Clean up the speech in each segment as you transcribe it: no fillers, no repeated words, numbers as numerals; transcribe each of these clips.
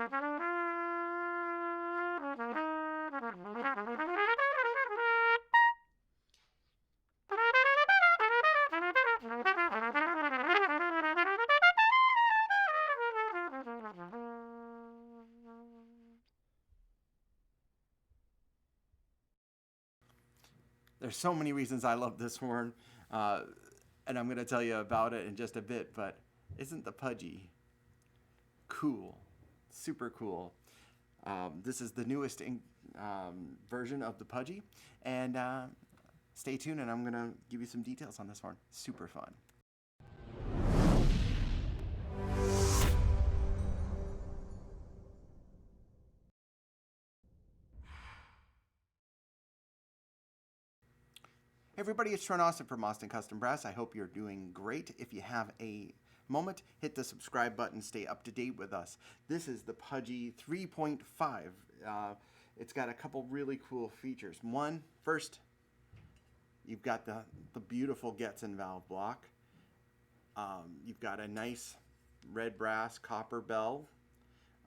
There's so many reasons I love this horn, and I'm going to tell you about it in just a bit, but isn't the Puje cool? Super cool. This is the newest version of the Puje, and stay tuned and I'm going to give you some details on this horn. Super fun. Hey everybody, it's Sean Austin from Austin Custom Brass. I hope you're doing great. If you have a moment, hit the subscribe button, stay up to date with us. This is the Puje 3.5. It's got a couple really cool features. First, you've got the beautiful Getzen valve block. You've got a nice red brass copper bell,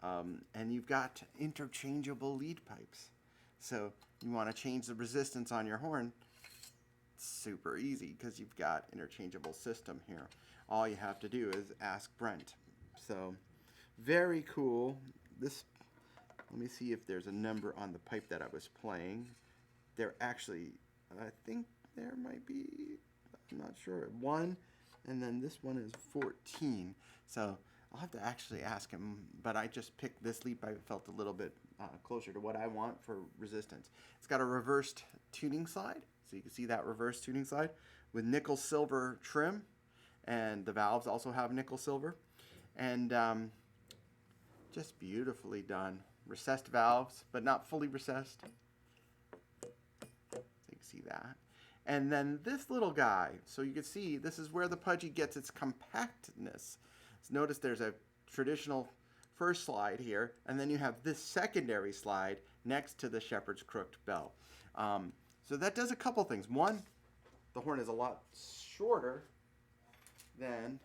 and you've got interchangeable lead pipes. So you want to change the resistance on your horn. Super easy because you've got interchangeable system here. All you have to do is ask Brent. So very cool. Let me see if there's a number on the pipe that I was playing. There actually, I think there might be, I'm not sure, 1, and then this one is 14. So I'll have to actually ask him, but I just picked this lead pipe. It felt a little bit closer to what I want for resistance. It's got a reversed tuning slide. So you can see that reverse tuning slide with nickel silver trim, and the valves also have nickel silver, and just beautifully done. Recessed valves, but not fully recessed. So you can see that. And then this little guy, so you can see this is where the Puje gets its compactness. So notice there's a traditional first slide here, and then you have this secondary slide next to the shepherd's crooked bell. So that does a couple things. One, the horn is a lot shorter than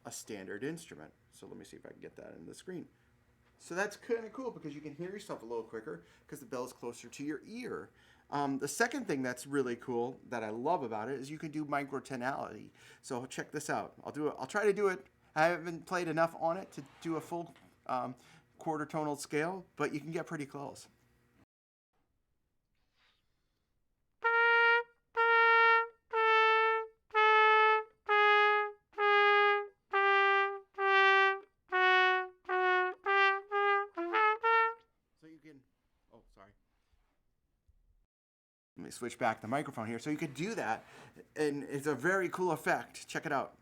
a standard instrument. So let me see if I can get that in the screen. So that's kind of cool because you can hear yourself a little quicker because the bell is closer to your ear. The second thing that's really cool that I love about it is you can do microtonality. So check this out. I'll try to do it. I haven't played enough on it to do a full quarter tonal scale, but you can get pretty close. Let me switch back the microphone here. So you could do that, and it's a very cool effect. Check it out.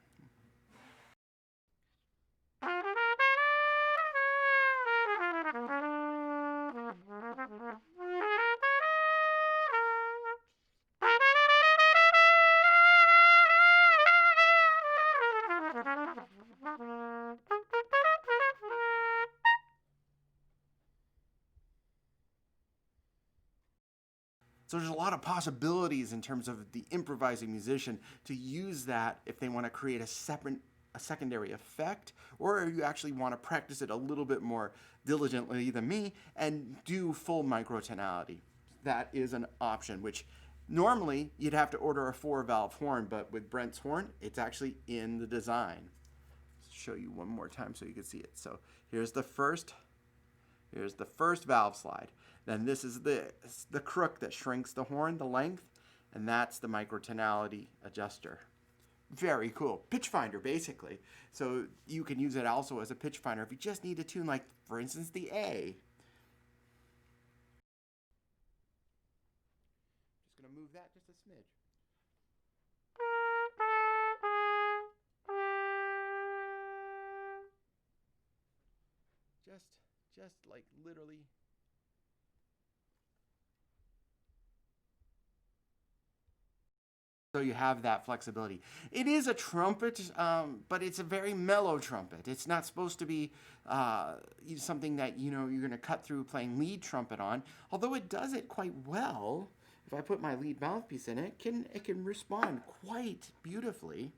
So there's a lot of possibilities in terms of the improvising musician to use that if they want to create a secondary effect, or you actually want to practice it a little bit more diligently than me and do full microtonality. That is an option, which normally you'd have to order a 4-valve horn, but with Brent's horn, it's actually in the design. Let's show you one more time so you can see it. So here's the first valve slide. Then this is the crook that shrinks the horn, the length, and that's the microtonality adjuster. Very cool. Pitch finder, basically. So you can use it also as a pitch finder if you just need to tune, like, for instance, the A. Just going to move that just a smidge. Just like literally. So you have that flexibility. It is a trumpet, but it's a very mellow trumpet. It's not supposed to be something that you're going to cut through playing lead trumpet on. Although it does it quite well. If I put my lead mouthpiece in it, it can respond quite beautifully.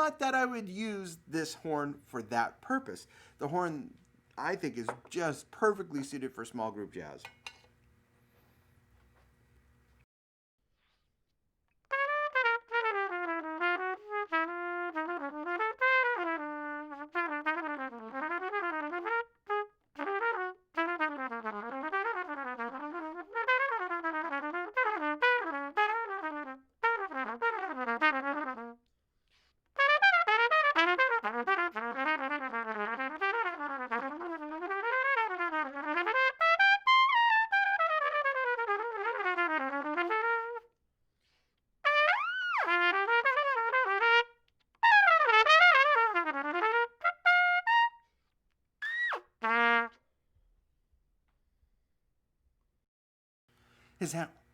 not that I would use this horn for that purpose. The horn, I think, is just perfectly suited for small group jazz.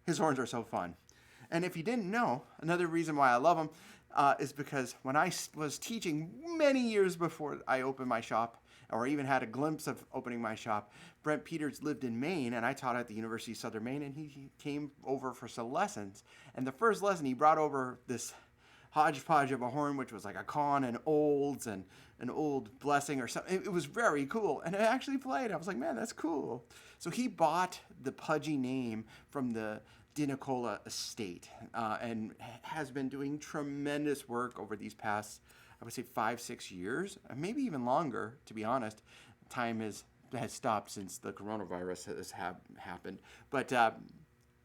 His horns are so fun. And if you didn't know, another reason why I love them is because when I was teaching many years before I opened my shop, or even had a glimpse of opening my shop, Brent Peters lived in Maine, and I taught at the University of Southern Maine, and he came over for some lessons. And the first lesson, he brought over this hodgepodge of a horn, which was like a con and olds and an old blessing or something. It was very cool, and it actually played. I was like, man, that's cool. So he bought the Puje name from the Dinicola estate and has been doing tremendous work over these past, I would say, 5-6 years, maybe even longer, to be honest. Time has stopped since the coronavirus has happened. But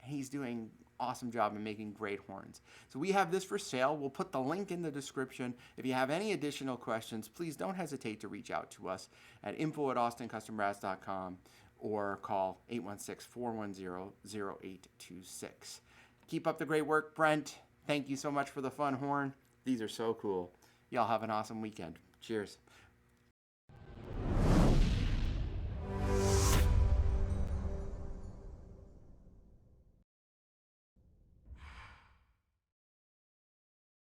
he's doing awesome job in making great horns. So we have this for sale. We'll put the link in the description. If you have any additional questions, please don't hesitate to reach out to us at info@austincustombrass.com or call 816-410-0826. Keep up the great work, Brent. Thank you so much for the fun horn. These are so cool. Y'all have an awesome weekend. Cheers.